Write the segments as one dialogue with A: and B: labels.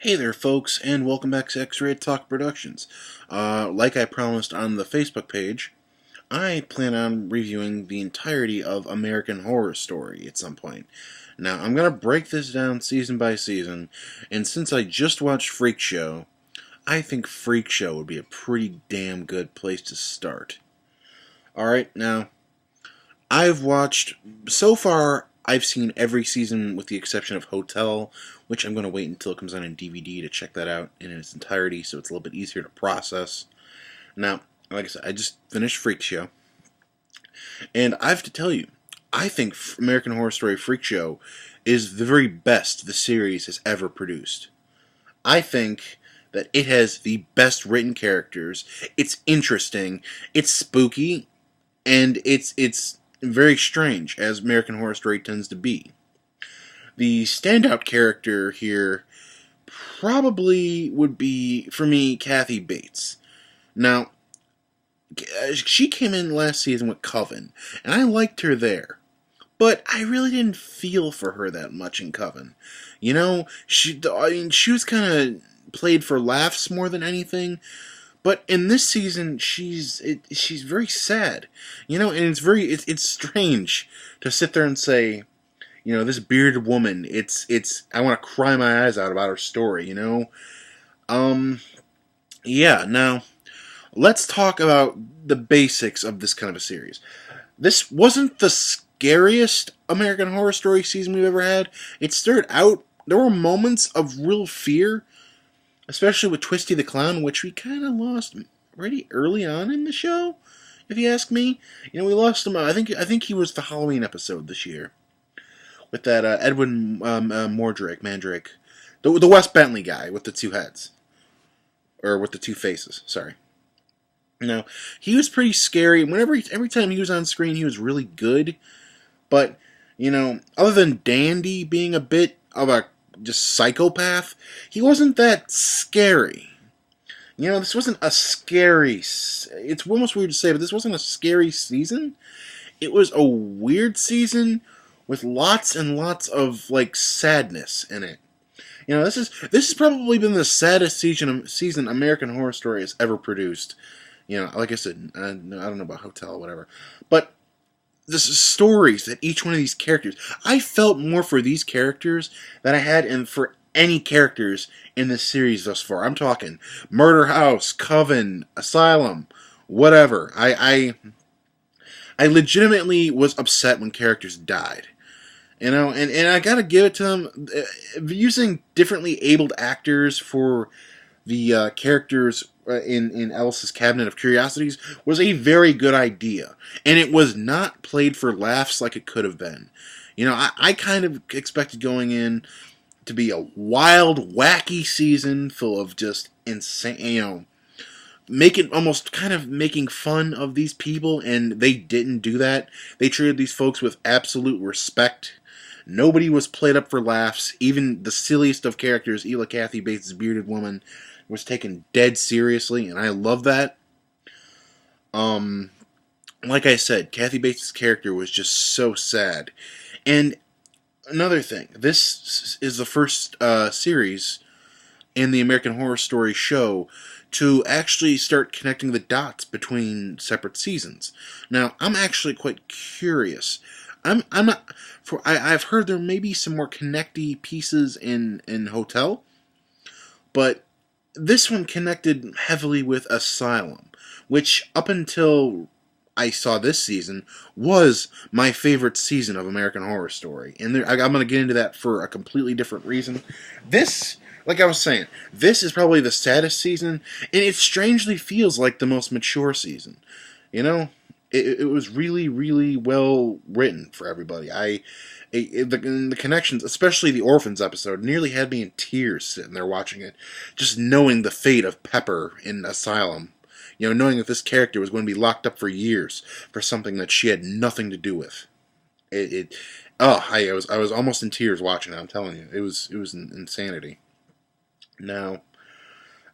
A: Hey there, folks, and welcome back to X-Rated Talk Productions. Like I promised on the Facebook page, I plan on reviewing the entirety of American Horror Story at some point. Now, I'm going to break this down season by season, and since I just watched Freakshow, I think Freakshow would be a pretty damn good place to start. Alright, now, so far, I've seen every season with the exception of Hotel, which I'm going to wait until it comes out on DVD to check that out in its entirety, so it's a little bit easier to process. Now, like I said, I just finished Freakshow, and I have to tell you, I think American Horror Story Freakshow is the very best the series has ever produced. I think that it has the best written characters, it's interesting, it's spooky, and it's very strange, as American Horror Story tends to be. The standout character here probably would be, for me, Kathy Bates. Now, she came in last season with Coven, and I liked her there. But I really didn't feel for her that much in Coven. You know, she was kind of played for laughs more than anything. But in this season, she's very sad, you know, and it's strange to sit there and say, you know, this bearded woman, I want to cry my eyes out about her story, you know. Yeah. Now let's talk about the basics of this kind of a series. This wasn't the scariest American Horror Story season we've ever had. It started out, there were moments of real fear, especially with Twisty the Clown, which we kind of lost pretty early on in the show, if you ask me. You know, we lost him. I think he was the Halloween episode this year with that Edwin Mandrake, the Wes Bentley guy with the two heads, or with the two faces. Sorry. Now, he was pretty scary. Every time he was on screen, he was really good. But you know, other than Dandy being a bit of a just psychopath, he wasn't that scary. You know, this wasn't a scary... It's almost weird to say, but this wasn't a scary season. It was a weird season with lots and lots of, like, sadness in it. You know, this has probably been the saddest season American Horror Story has ever produced. You know, like I said, I don't know about Hotel or whatever. But the stories that each one of these characters... I felt more for these characters than I had for any characters in this series thus far. I'm talking Murder House, Coven, Asylum, whatever. I legitimately was upset when characters died. You know, and I gotta give it to them. Using differently abled actors for the characters in Alice's Cabinet of Curiosities was a very good idea. And it was not played for laughs like it could have been. You know, I kind of expected going in to be a wild, wacky season full of just insane, you know, making fun of these people, and they didn't do that. They treated these folks with absolute respect. Nobody was played up for laughs. Even the silliest of characters, Kathy Bates' bearded woman, was taken dead seriously, and I love that. Like I said, Kathy Bates' character was just so sad. And another thing, this is the first series in the American Horror Story show to actually start connecting the dots between separate seasons. Now, I'm actually quite curious. I've heard there may be some more connecty pieces in Hotel, but this one connected heavily with Asylum, which up until I saw this season was my favorite season of American Horror Story. And I'm going to get into that for a completely different reason. This, like I was saying, this is probably the saddest season, and it strangely feels like the most mature season. You know, it was really, really well written for everybody. The connections, especially the Orphans episode, nearly had me in tears sitting there watching it, just knowing the fate of Pepper in Asylum. You know, knowing that this character was going to be locked up for years for something that she had nothing to do with. I was almost in tears watching it. I'm telling you, it was insanity. Now,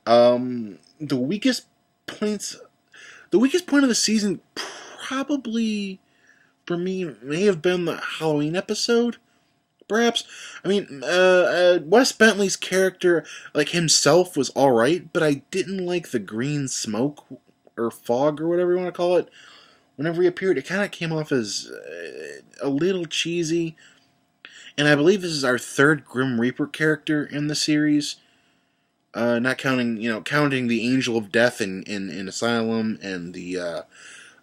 A: the weakest point of the season probably for me may have been the Halloween episode, Perhaps, I mean, Wes Bentley's character, like himself, was all right, but I didn't like the green smoke or fog or whatever you want to call it. Whenever he appeared, it kind of came off as a little cheesy. And I believe this is our third Grim Reaper character in the series. Not counting, counting the Angel of Death in Asylum and the,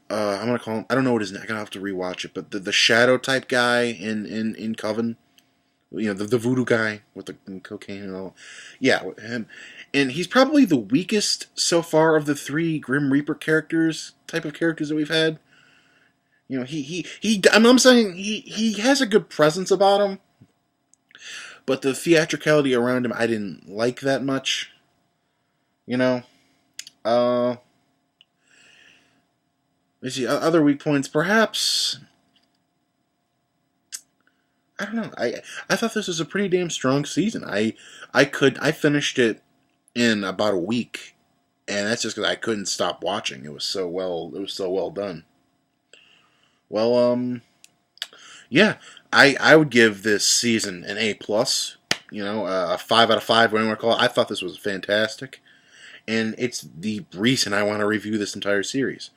A: I'm gonna call him, I don't know what his name, I'm gonna have to rewatch it, but the Shadow type guy in Coven. The voodoo guy with the cocaine and all. Yeah, him. And he's probably the weakest so far of the three Grim Reaper type of characters that we've had. I'm saying he has a good presence about him, but the theatricality around him I didn't like that much. You know, uh, let's see other weak points. Perhaps I don't know. I thought this was a pretty damn strong season. I finished it in about a week, and that's just because I couldn't stop watching. It was so well done. Well, yeah, I would give this season an A plus. A 5 out of 5, whatever you want to call it. I thought this was fantastic, and it's the reason I want to review this entire series.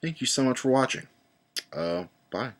A: Thank you so much for watching. Bye.